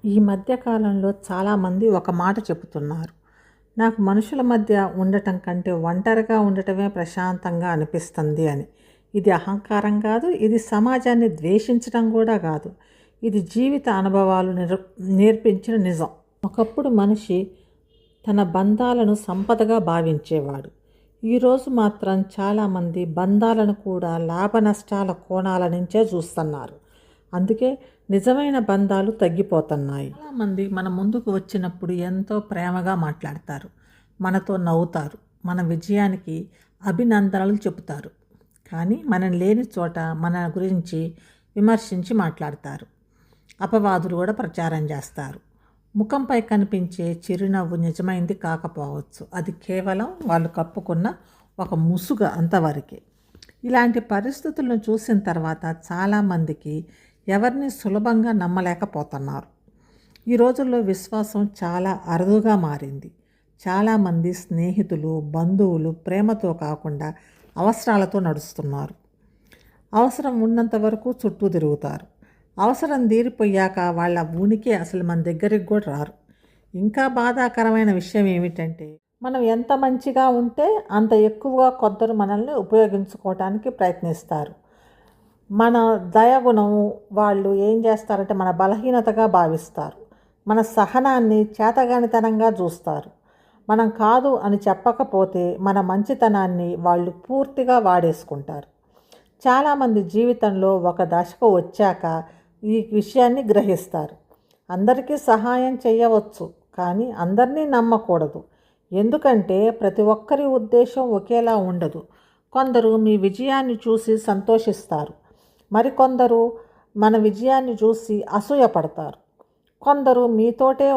ఈ మధ్య కాలంలో చాలామంది ఒక మాట చెబుతున్నారు. నాకు మనుషుల మధ్య ఉండటం కంటే ఒంటరిగా ఉండటమే ప్రశాంతంగా అనిపిస్తుంది అని. ఇది అహంకారం కాదు, ఇది సమాజాన్ని ద్వేషించడం కూడా కాదు. ఇది జీవిత అనుభవాలు నేర్పించిన నిజం. ఒకప్పుడు మనిషి తన బంధాలను సంపదగా భావించేవాడు. ఈరోజు మాత్రం చాలామంది బంధాలను కూడా లాభ నష్టాల కోణాల నుంచే చూస్తున్నారు. అందుకే నిజమైన బంధాలు తగ్గిపోతున్నాయి. చాలామంది మన ముందుకు వచ్చినప్పుడు ఎంతో ప్రేమగా మాట్లాడతారు, మనతో నవ్వుతారు, మన విజయానికి అభినందనలు చెబుతారు. కానీ మనం లేని చోట మన గురించి విమర్శించి మాట్లాడతారు, అపవాదులు కూడా ప్రచారం చేస్తారు. ముఖంపై కనిపించే చిరునవ్వు నిజమైంది కాకపోవచ్చు, అది కేవలం వాళ్ళు కప్పుకున్న ఒక ముసుగు అంతవరకే. ఇలాంటి పరిస్థితులను చూసిన తర్వాత చాలామందికి ఎవరిని సులభంగా నమ్మలేకపోతున్నారు. ఈ రోజుల్లో విశ్వాసం చాలా అరుదుగా మారింది. చాలామంది స్నేహితులు, బంధువులు ప్రేమతో కాకుండా అవసరాలతో నడుస్తున్నారు. అవసరం ఉన్నంత వరకు చుట్టూ తిరుగుతారు. అవసరం తీరిపోయాక వాళ్ళ ఉనికి అసలు మన దగ్గరికి కూడా రారు. ఇంకా బాధాకరమైన విషయం ఏమిటంటే, మనం ఎంత మంచిగా ఉంటే అంత ఎక్కువగా కొందరు మనల్ని ఉపయోగించుకోవటానికి ప్రయత్నిస్తారు. మన దయగుణము వాళ్ళు ఏం చేస్తారంటే మన బలహీనతగా భావిస్తారు. మన సహనాన్ని చేతగానితనంగా చూస్తారు. మనం కాదు అని చెప్పకపోతే మన మంచితనాన్ని వాళ్ళు పూర్తిగా వాడేసుకుంటారు. చాలామంది జీవితంలో ఒక దశకు వచ్చాక ఈ విషయాన్ని గ్రహిస్తారు. అందరికీ సహాయం చేయవచ్చు, కానీ అందరినీ నమ్మకూడదు. ఎందుకంటే ప్రతి ఒక్కరి ఉద్దేశం ఒకేలా ఉండదు. కొందరు మీ విజయాన్ని చూసి సంతోషిస్తారు, మరికొందరు మన విజయాన్ని చూసి అసూయపడతారు. కొందరు మీతోటే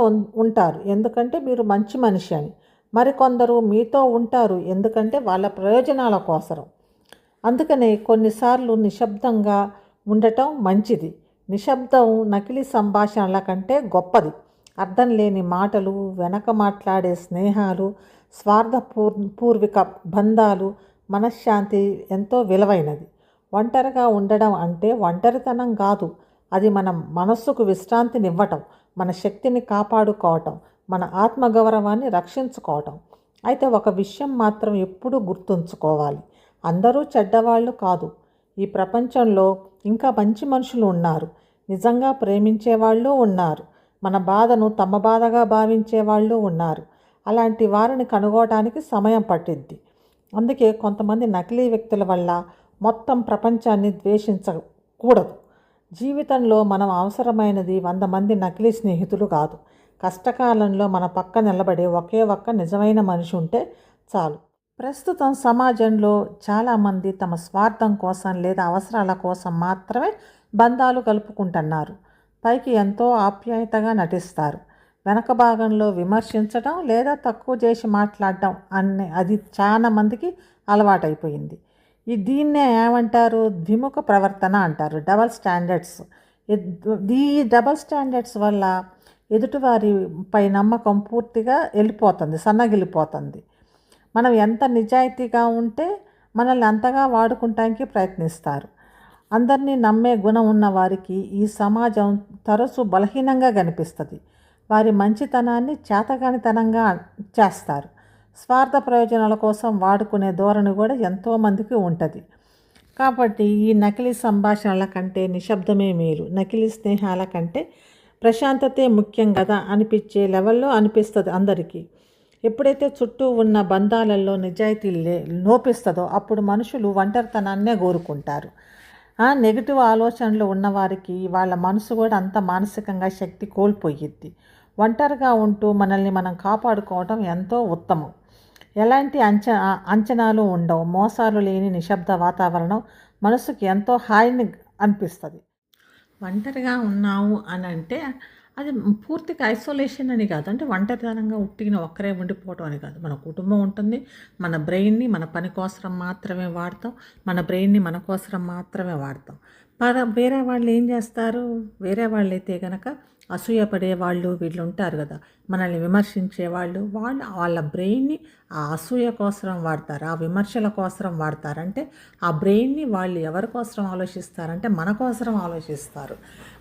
ఉంటారు ఎందుకంటే మీరు మంచి మనిషి అని, మరికొందరు మీతో ఉంటారు ఎందుకంటే వాళ్ళ ప్రయోజనాల కోసం. అందుకనే కొన్నిసార్లు నిశ్శబ్దంగా ఉండటం మంచిది. నిశ్శబ్దం నకిలీ సంభాషణల కంటే గొప్పది. అర్థం లేని మాటలు, వెనక మాట్లాడే స్నేహాలు, పూర్విక బంధాలు మనశ్శాంతి ఎంతో విలువైనది. ఒంటరిగా ఉండడం అంటే ఒంటరితనం కాదు, అది మన మనస్సుకు విశ్రాంతినివ్వటం, మన శక్తిని కాపాడుకోవటం, మన ఆత్మగౌరవాన్ని రక్షించుకోవటం. అయితే ఒక విషయం మాత్రం ఎప్పుడూ గుర్తుంచుకోవాలి, అందరూ చెడ్డవాళ్ళు కాదు. ఈ ప్రపంచంలో ఇంకా మంచి మనుషులు ఉన్నారు, నిజంగా ప్రేమించేవాళ్ళు ఉన్నారు, మన బాధను తమ బాధగా భావించేవాళ్ళు ఉన్నారు. అలాంటి వారిని కనుగోవటానికి సమయం పట్టిద్ది. అందుకే కొంతమంది నకిలీ వ్యక్తుల వల్ల మొత్తం ప్రపంచాన్ని ద్వేషించకూడదు. జీవితంలో మనం అవసరమైనది 100 మంది నకిలీ స్నేహితులు కాదు. కష్టకాలంలో మన పక్క నిలబడే ఒకే ఒక్క నిజమైన మనిషి ఉంటే చాలు. ప్రస్తుతం సమాజంలో చాలామంది తమ స్వార్థం కోసం లేదా అవసరాల కోసం మాత్రమే బంధాలు కలుపుకుంటున్నారు. పైకి ఎంతో ఆప్యాయతగా నటిస్తారు, వెనక భాగంలో విమర్శించడం లేదా తక్కువ చేసి మాట్లాడడం అది చాలా మందికి అలవాటైపోయింది. దీన్నే ఏమంటారు, ద్విముఖ ప్రవర్తన అంటారు, డబల్ స్టాండర్డ్స్. ఈ డబల్ స్టాండర్డ్స్ వల్ల ఎదుటివారిపై నమ్మకం పూర్తిగా వెళ్ళిపోతుంది, సన్నగిలిపోతుంది. మనం ఎంత నిజాయితీగా ఉంటే మనల్ని అంతగా వాడుకుంటానికి ప్రయత్నిస్తారు. అందరినీ నమ్మే గుణం ఉన్న వారికి ఈ సమాజం తరచూ బలహీనంగా కనిపిస్తుంది. వారి మంచితనాన్ని చేతగానితనంగా చేస్తారు. స్వార్థ ప్రయోజనాల కోసం వాడుకునే ధోరణి కూడా ఎంతోమందికి ఉంటుంది. కాబట్టి ఈ నకిలీ సంభాషణల కంటే నిశ్శబ్దమే మేలు, నకిలీ స్నేహాల కంటే ప్రశాంతతే ముఖ్యం కదా అనిపించే లెవెల్లో అనిపిస్తుంది అందరికీ. ఎప్పుడైతే చుట్టూ ఉన్న బంధాలలో నిజాయితీ లోపిస్తుందో అప్పుడు మనుషులు ఒంటరితనాన్నే కోరుకుంటారు. నెగిటివ్ ఆలోచనలు ఉన్నవారికి వాళ్ళ మనసు కూడా అంత మానసికంగా శక్తి కోల్పోయిద్ది. ఒంటరిగా ఉంటూ మనల్ని మనం కాపాడుకోవడం ఎంతో ఉత్తమం. ఎలాంటి అంచనాలు ఉండవు, మోసాలు లేని నిశ్శబ్ద వాతావరణం మనసుకి ఎంతో హాయిని అనిపిస్తుంది. ఒంటరిగా ఉన్నావు అని అంటే అది పూర్తిగా ఐసోలేషన్ అని కాదు, అంటే ఒంటరితనంగా ఉట్టిన ఒక్కరే ఉండిపోవటం అని కాదు. మన కుటుంబం ఉంటుంది, మన బ్రెయిన్ని మన పని కోసం మాత్రమే వాడతాం, మన బ్రెయిన్ని మన కోసం మాత్రమే వాడతాం. వేరే వాళ్ళు ఏం చేస్తారు, వేరే వాళ్ళైతే కనుక అసూయపడే వాళ్ళు వీళ్ళు ఉంటారు కదా, మనల్ని విమర్శించే వాళ్ళు వాళ్ళ బ్రెయిన్ని ఆ అసూయ కోసం వాడతారు, ఆ విమర్శల కోసం వాడతారు. అంటే ఆ బ్రెయిన్ని వాళ్ళు ఎవరి కోసం ఆలోచిస్తారంటే మన కోసం ఆలోచిస్తారు.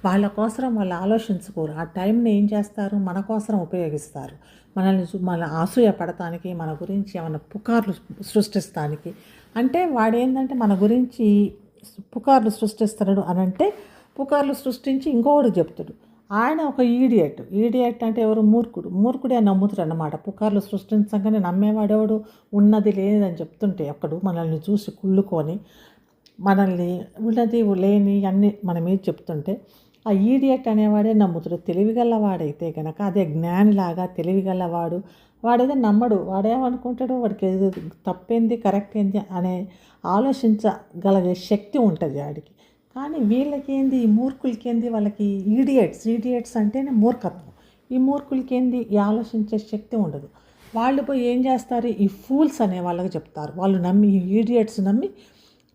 వాళ్ళ కోసం వాళ్ళు ఆలోచించుకోరు. ఆ టైంని ఏం చేస్తారు, మన కోసం ఉపయోగిస్తారు. మన అసూయ పడటానికి, మన గురించి ఏమైనా పుకార్లు సృష్టిస్తానికి. అంటే వాడేంటంటే మన గురించి పుకార్లు సృష్టిస్తాడు అని అంటే, పుకార్లు సృష్టించి ఇంకొకటి చెప్తాడు. ఆయన ఒక ఈడియట్ అంటే ఎవరు, మూర్ఖుడే నమ్ముతాడు అన్నమాట. పుకార్లు సృష్టించగానే నమ్మేవాడెవడు, ఉన్నది లేదని చెప్తుంటే అక్కడు మనల్ని చూసి కుళ్ళుకొని మనల్ని ఉన్నది లేని అన్నీ మన మీద చెప్తుంటే ఆ ఈడియట్ అనేవాడే నమ్ముతాడు. తెలివిగలవాడైతే కనుక, అదే జ్ఞానిలాగా తెలివిగలవాడు వాడైతే నమ్మడు. వాడేమనుకుంటాడు, వాడికి తప్పేంది కరెక్ట్ ఏంది అనే ఆలోచించగలిగే శక్తి ఉంటుంది వాడికి. కానీ వీళ్ళకేంది, ఈ మూర్ఖులకేంది, వాళ్ళకి ఈడియట్స్ అంటేనే మూర్ఖత్వం. ఈ మూర్ఖులకేంది ఈ ఆలోచించే శక్తి ఉండదు. వాళ్ళు పోయి ఏం చేస్తారు, ఈ ఫూల్స్ అనే వాళ్ళకి చెప్తారు. వాళ్ళు నమ్మి, ఈ ఈడియట్స్ నమ్మి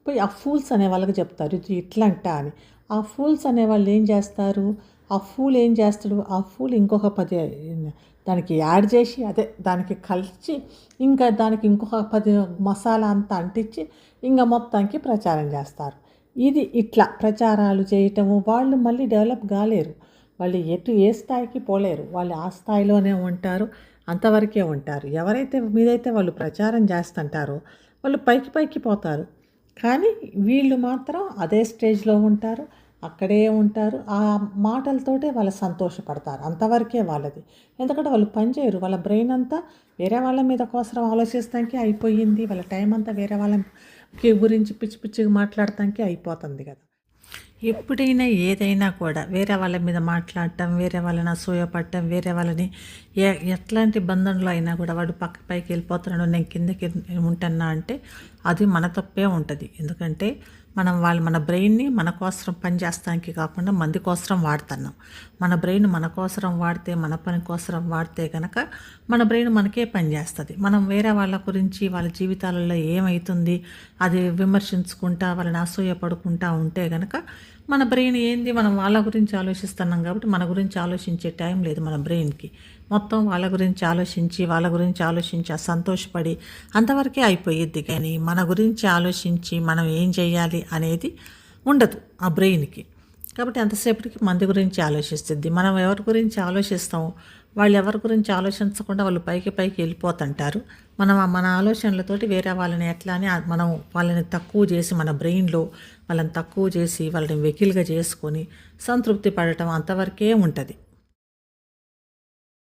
పోయి ఆ ఫూల్స్ అనే వాళ్ళకి చెప్తారు ఇది ఇట్లంట అని. ఆ ఫూల్స్ అనే వాళ్ళు ఏం చేస్తారు, ఆ ఫూల్ ఏం చేస్తాడు, ఆ ఫూల్ ఇంకొక 10 దానికి యాడ్ చేసి, అదే దానికి కలిసి ఇంకా దానికి ఇంకొక 10 మసాలా అంతా అంటించి ఇంకా మొత్తానికి ప్రచారం చేస్తారు. ఇది ఇట్లా ప్రచారాలు చేయటము. వాళ్ళు మళ్ళీ డెవలప్ కాలేరు. వాళ్ళు ఏ స్థాయికి పోలేరు. వాళ్ళు ఆ స్థాయిలోనే ఉంటారు, అంతవరకే ఉంటారు. ఎవరైతే మీదైతే వాళ్ళు ప్రచారం చేస్తుంటారో వాళ్ళు పైకి పోతారు. కానీ వీళ్ళు మాత్రం అదే స్టేజ్లో ఉంటారు, అక్కడే ఉంటారు. ఆ మాటలతోటే వాళ్ళు సంతోషపడతారు, అంతవరకే వాళ్ళది. ఎందుకంటే వాళ్ళు పని చేయరు. వాళ్ళ బ్రెయిన్ అంతా వేరే వాళ్ళ మీద కోసం ఆలోచిస్తానికి అయిపోయింది. వాళ్ళ టైం అంతా వేరే వాళ్ళ గురించి పిచ్చి పిచ్చిగా మాట్లాడటానికి అయిపోతుంది కదా. ఎప్పుడైనా ఏదైనా కూడా వేరే వాళ్ళ మీద మాట్లాడటం, వేరే వాళ్ళని అసూయపడటం, వేరే వాళ్ళని ఎట్లాంటి బంధంలో అయినా కూడా వాడు పైకి వెళ్ళిపోతున్నాడు, నేను కిందకి ఉంటున్నా అంటే అది మన తప్పే ఉంటుంది. ఎందుకంటే మన బ్రెయిన్ని మన కోసం పని చేస్తానికి కాకుండా మంది కోసం వాడుతున్నాం. మన బ్రెయిన్ మన కోసం వాడితే, మన పని కోసం వాడితే కనుక మన బ్రెయిన్ మనకే పని చేస్తుంది. మనం వేరే వాళ్ళ గురించి, వాళ్ళ జీవితాలలో ఏమవుతుంది అది విమర్శించుకుంటా, వాళ్ళని అసూయ పడుకుంటా ఉంటే కనుక మన బ్రెయిన్ ఏంది, మనం వాళ్ళ గురించి ఆలోచిస్తున్నాం కాబట్టి మన గురించి ఆలోచించే టైం లేదు మన బ్రెయిన్కి. మొత్తం వాళ్ళ గురించి ఆలోచించి సంతోషపడి అంతవరకే అయిపోయిద్ది. కానీ మన గురించి ఆలోచించి మనం ఏం చేయాలి అనేది ఉండదు ఆ బ్రెయిన్కి. కాబట్టి అంతసేపటికి మంది గురించి ఆలోచిస్తుంది. మనం ఎవరి గురించి ఆలోచిస్తాము, వాళ్ళు ఎవరి గురించి ఆలోచించకుండా వాళ్ళు పైకి వెళ్ళిపోతుంటారు. మన ఆలోచనలతోటి వేరే వాళ్ళని ఎట్లా అని మనం వాళ్ళని తక్కువ చేసి, మన బ్రెయిన్లో వాళ్ళని తక్కువ చేసి వాళ్ళని వెకిల్గా చేసుకొని సంతృప్తి పడటం అంతవరకే ఉంటుంది.